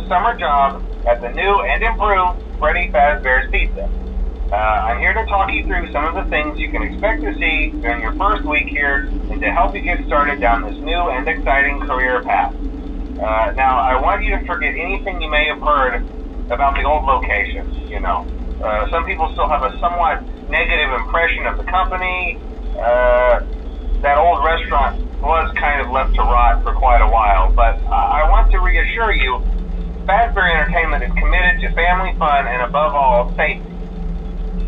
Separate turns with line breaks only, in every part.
summer job at the new and improved Freddy Fazbear's Pizza. I'm here to talk you through some of the things you can expect to see during your first week here and to help you get started down this new and exciting career path. Now, I want you to forget anything you may have heard about the old location. Some people still have a somewhat negative impression of the company. That old restaurant was kind of left to rot for quite a while, but I want to reassure you, Fazbear Entertainment is committed to family fun and above all, safety.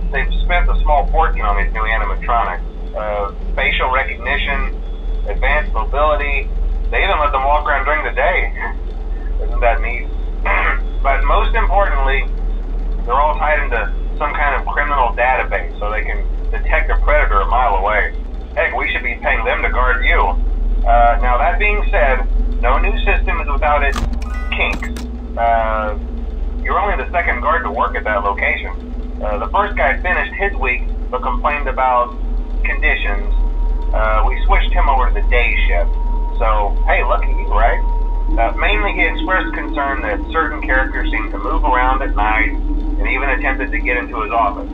They've spent a small fortune on these new animatronics. Facial recognition, advanced mobility. They even let them walk around during the day. Isn't that neat? But most importantly, they're all tied into some kind of criminal database so they can detect a predator a mile away. Heck, we should be paying them to guard you. Now that being said, no new system is without its kinks. You're only the second guard to work at that location. The first guy finished his week but complained about conditions. We switched him over to the day shift. So, hey, lucky you, right? Mainly he expressed concern that certain characters seemed to move around at night and even attempted to get into his office.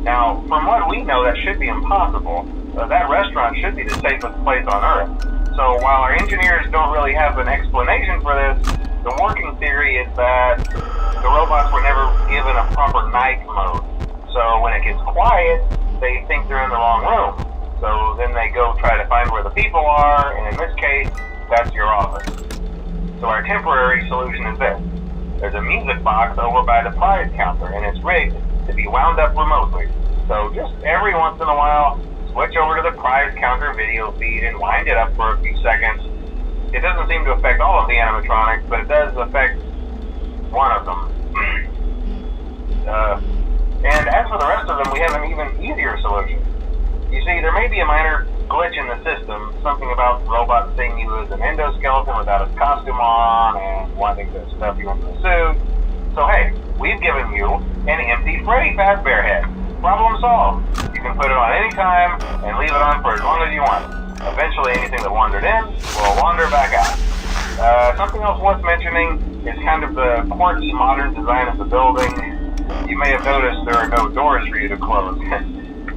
Now, from what we know, that should be impossible. That restaurant should be the safest place on Earth. So while our engineers don't really have an explanation for this, the working theory is that the robots were never given a proper night mode. So when it gets quiet, they think they're in the wrong room. So then they go try to find where the people are, and in this case, that's your office. So our temporary solution is this. There's a music box over by the prize counter, and it's rigged to be wound up remotely. So just every once in a while, switch over to the prize counter video feed and wind it up for a few seconds. It doesn't seem to affect all of the animatronics, but it does affect one of them. And as for the rest of them, we have an even easier solution. You see, there may be a minor glitch in the system, something about the robot seeing you as an endoskeleton without his costume on and wanting to stuff you into the suit. So hey, we've given you an empty Freddy Fazbear head. Problem solved. You can put it on any time and leave it on for as long as you want. Eventually anything that wandered in will wander back out. Something else worth mentioning is kind of the quirky modern design of the building. You may have noticed there are no doors for you to close.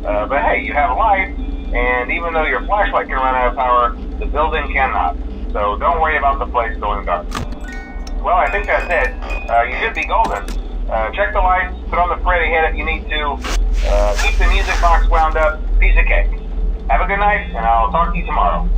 But hey, you have light, and even though your flashlight can run out of power, the building cannot. So don't worry about the place going dark. Well, I think that's it. You should be golden. Check the lights, put on the Freddy head if you need to. Keep the music box wound up, piece of cake. Have a good night, and I'll talk to you tomorrow.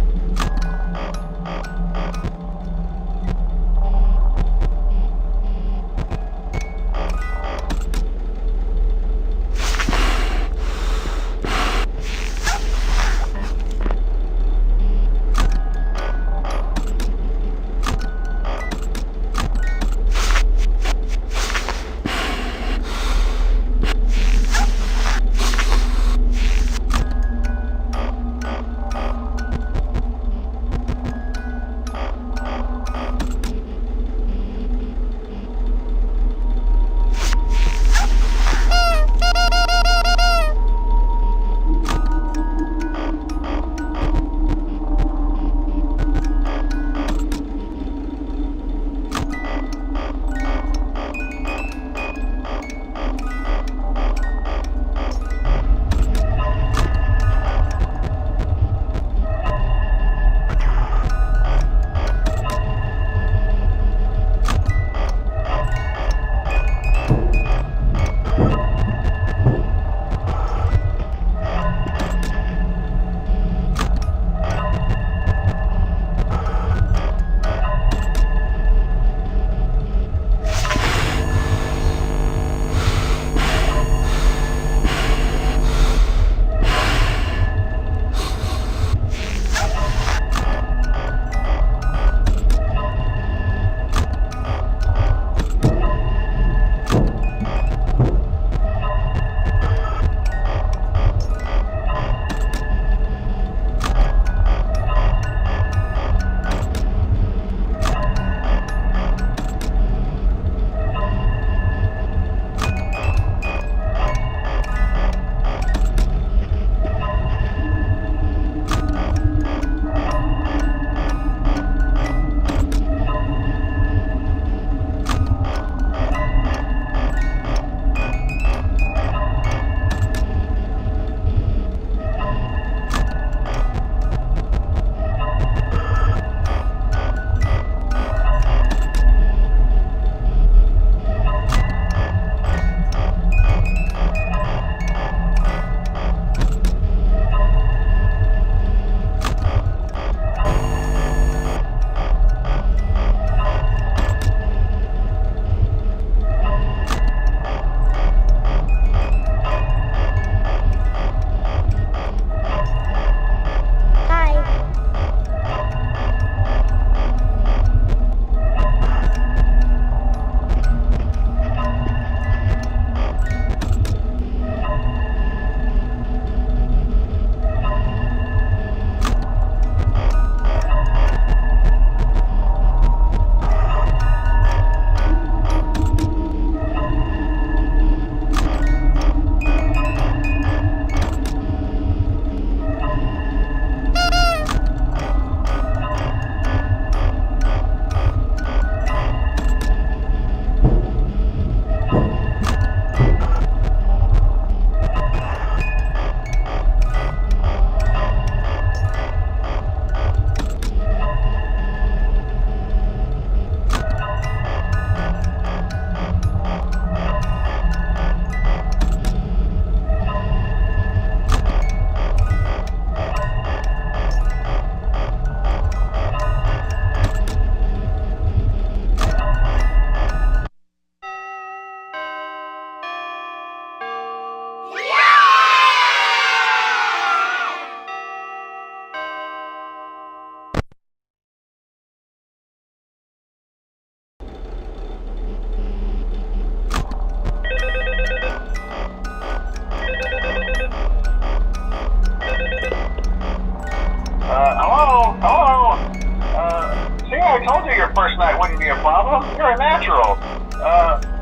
told you your first night wouldn't be a problem. You're a natural.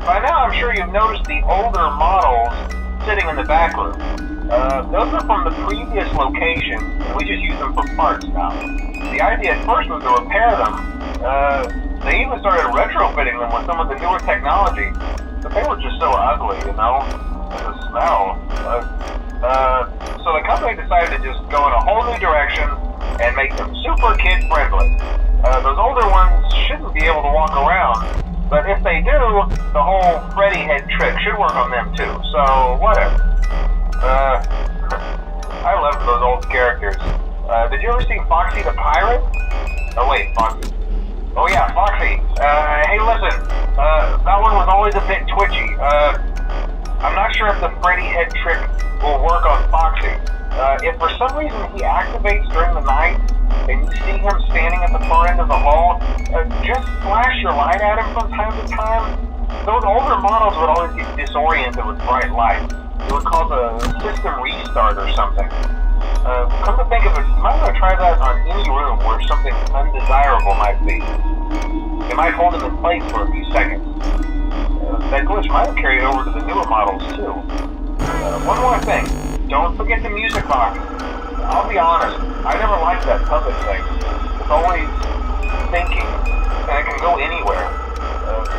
By now I'm sure you've noticed the older models sitting in the back room. Those are from the previous location, and we just use them for parts now. The idea at first was to repair them. They even started retrofitting them with some of the newer technology, but they were just so ugly, you know? The smell. So the company decided to just go in a whole new direction and make them super kid-friendly. Those older ones shouldn't be able to walk around, but if they do, the whole Freddy head trick should work on them too, so whatever. I love those old characters. Did you ever see Foxy the Pirate? Oh wait, Foxy. Oh yeah, Foxy. Hey listen, that one was always a bit twitchy. I'm not sure if the Freddy head trick will work on Foxy. If for some reason he activates during the night, and you see him standing at the far end of the hall, just flash your light at him from time to time. Those older models would always get disoriented with bright light. It would cause a system restart or something. Come to think of it, you might want to try that on any room where something undesirable might be. It might hold him in place for a few seconds. That glitch might have carried over to the newer models too. One more thing, don't forget the music box. I'll be honest, I never liked that puppet thing. It's always thinking, and it can go anywhere.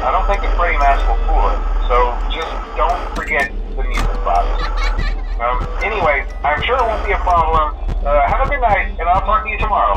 I don't think the Freddy mask will fool it, so just don't forget the music box. Anyway, I'm sure it won't be a problem. Have a good night, and I'll talk to you tomorrow.